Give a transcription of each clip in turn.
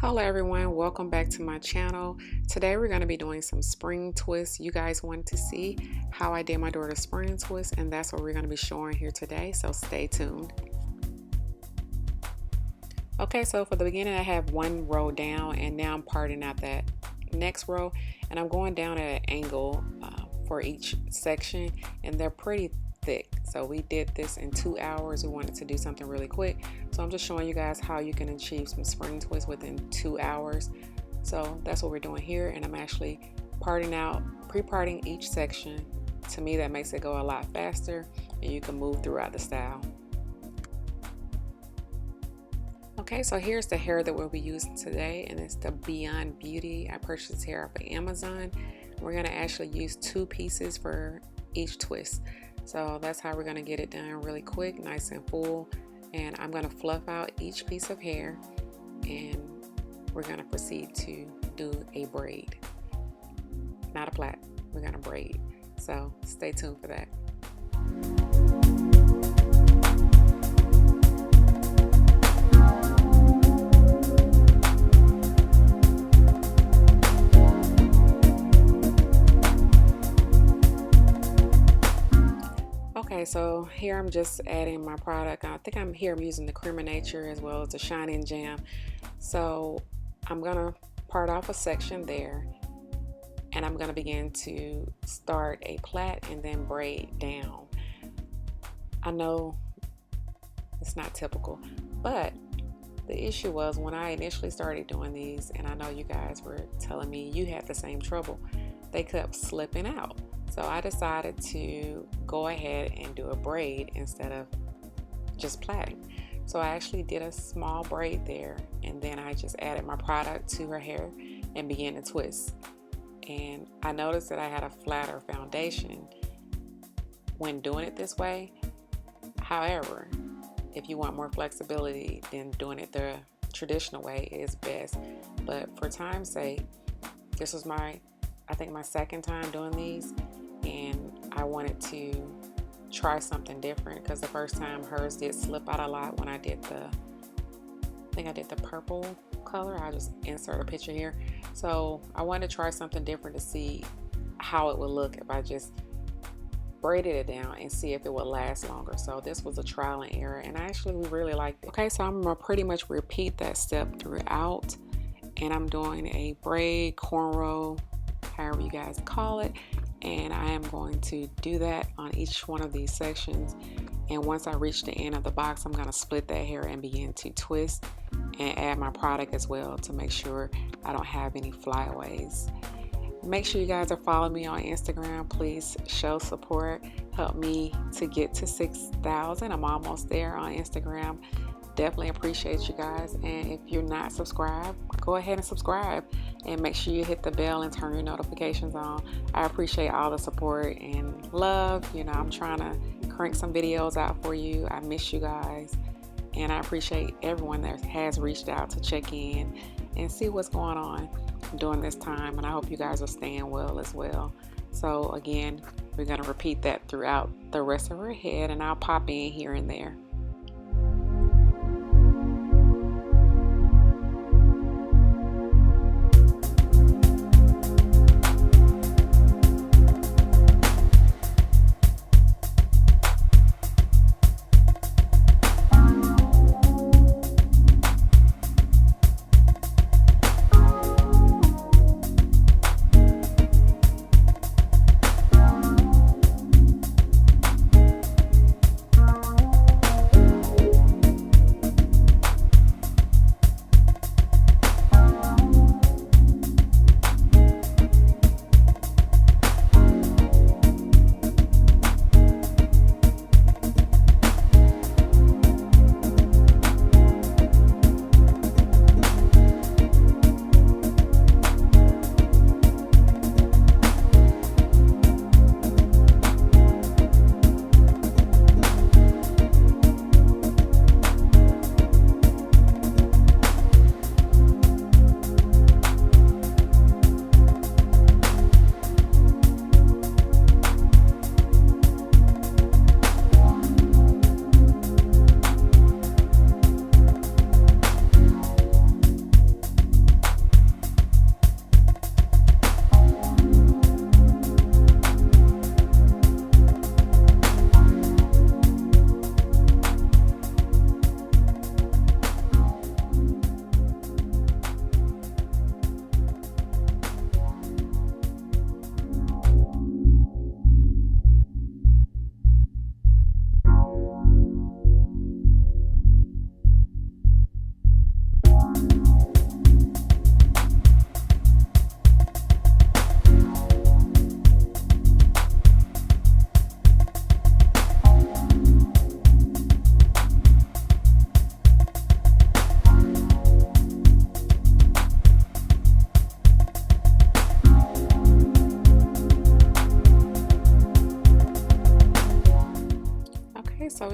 Hello everyone, welcome back to my channel. Today we're going to be doing some spring twists. You guys wanted to see how I did my daughter's spring twist, and that's what we're going to be showing here today, so stay tuned. Okay, so for the beginning I have one row down, and now I'm parting out that next row, and I'm going down at an angle for each section, and they're pretty thick. So we did this in 2 hours. We wanted to do something really quick, so I'm just showing you guys how you can achieve some spring twists within 2 hours. So that's what we're doing here, and I'm actually parting out, pre-parting each section. To me, that makes it go a lot faster, and you can move throughout the style. Okay, so here's the hair that we'll be using today, and it's the Beyond Beauty. I purchased this hair off of Amazon. We're going to actually use 2 pieces for each twist. So that's how we're going to get it done really quick, nice and full. And I'm going to fluff out each piece of hair, and we're going to proceed to do a braid. Not a plait, we're going to braid. So stay tuned for that. Okay, so here I'm just adding my product. I think I'm using the Cream of Nature as well as the Shine-In Jam. So I'm gonna part off a section there, and I'm gonna begin to start a plait and then braid down. I know it's not typical, but the issue was when I initially started doing these, and I know you guys were telling me you had the same trouble, they kept slipping out. So I decided to go ahead and do a braid instead of just plaiting. So I actually did a small braid there, and then I just added my product to her hair and began to twist. And I noticed that I had a flatter foundation when doing it this way. However, if you want more flexibility, then doing it the traditional way is best. But for time's sake, this was I think my second time doing these, and I wanted to try something different because the first time hers did slip out a lot when I did I think I did the purple color. I'll just insert a picture here. So I wanted to try something different to see how it would look if I just braided it down and see if it would last longer. So this was a trial and error, and I actually really liked it. Okay, so I'm gonna pretty much repeat that step throughout, and I'm doing a braid, cornrow, however you guys call it, and I am going to do that on each one of these sections. And once I reach the end of the box, I'm going to split that hair and begin to twist and add my product as well to make sure I don't have any flyaways. Make sure you guys are following me on Instagram. Please show support, help me to get to 6,000. I'm almost there on Instagram. Definitely appreciate you guys, and if you're not subscribed, go ahead and subscribe, and make sure you hit the bell and turn your notifications on. I appreciate all the support and love. You know, I'm trying to crank some videos out for you. I miss you guys, and I appreciate everyone that has reached out to check in and see what's going on during this time, and I hope you guys are staying well as well. So again, we're going to repeat that throughout the rest of her head, and I'll pop in here and there.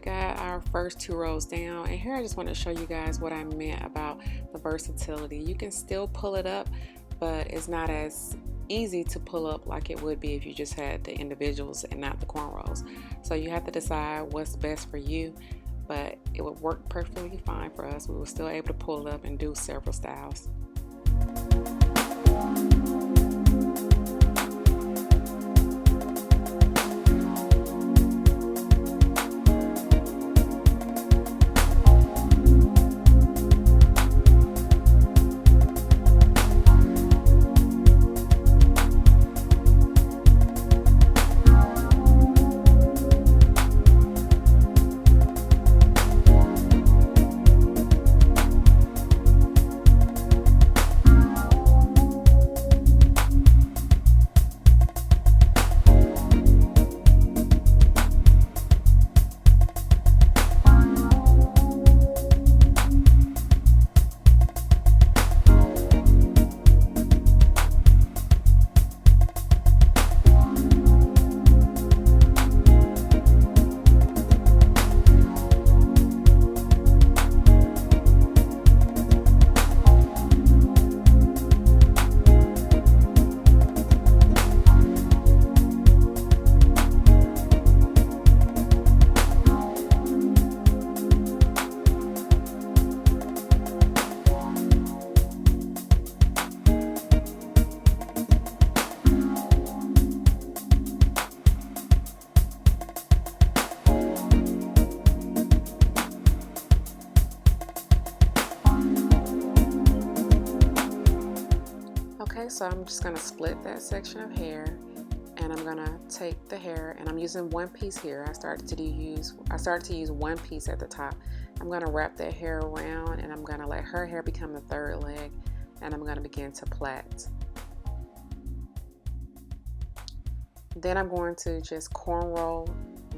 finally got our first 2 rows down, and here I just want to show you guys what I meant about the versatility. You can still pull it up, but it's not as easy to pull up like it would be if you just had the individuals and not the cornrows. So you have to decide what's best for you, but it would work perfectly fine for us. We were still able to pull it up and do several styles. Okay, so I'm just going to split that section of hair, and I'm going to take the hair, and I'm using one piece here. I started to use one piece at the top. I'm going to wrap that hair around, and I'm going to let her hair become the third leg, and I'm going to begin to plait. Then I'm going to just cornrow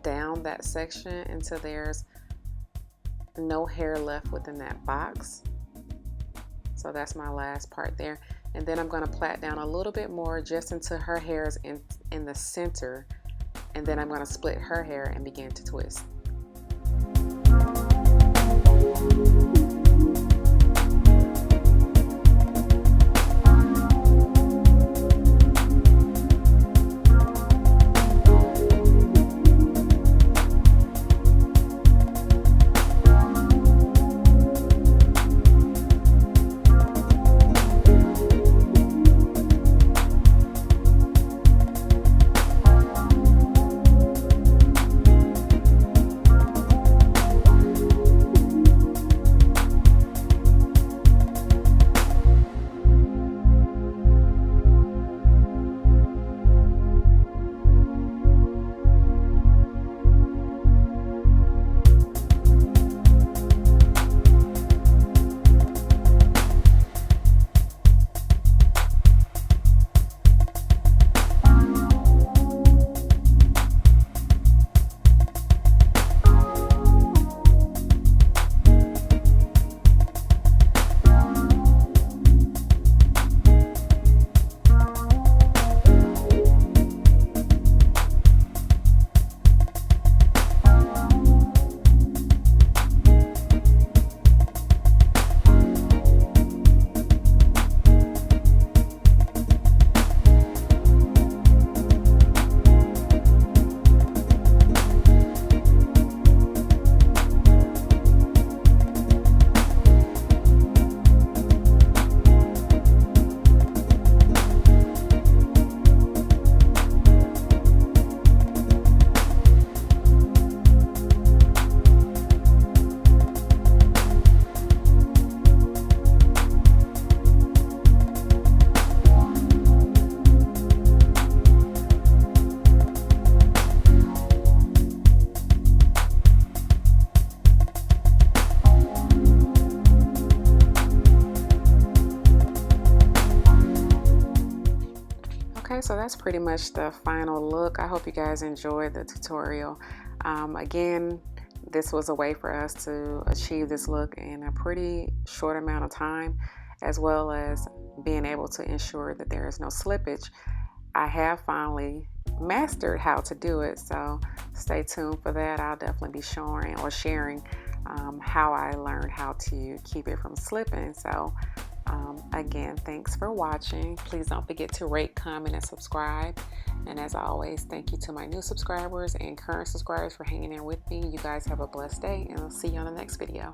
down that section until there's no hair left within that box. So that's my last part there. And then I'm going to plait down a little bit more just until her hair is in the center. And then I'm going to split her hair and begin to twist. Okay, so that's pretty much the final look. I hope you guys enjoyed the tutorial. Again, this was a way for us to achieve this look in a pretty short amount of time, as well as being able to ensure that there is no slippage. I have finally mastered how to do it. So stay tuned for that. I'll definitely be showing or sharing how I learned how to keep it from slipping. So again, thanks for watching. Please don't forget to rate, comment, and subscribe. And as always, thank you to my new subscribers and current subscribers for hanging in with me. You guys have a blessed day, and I'll see you on the next video.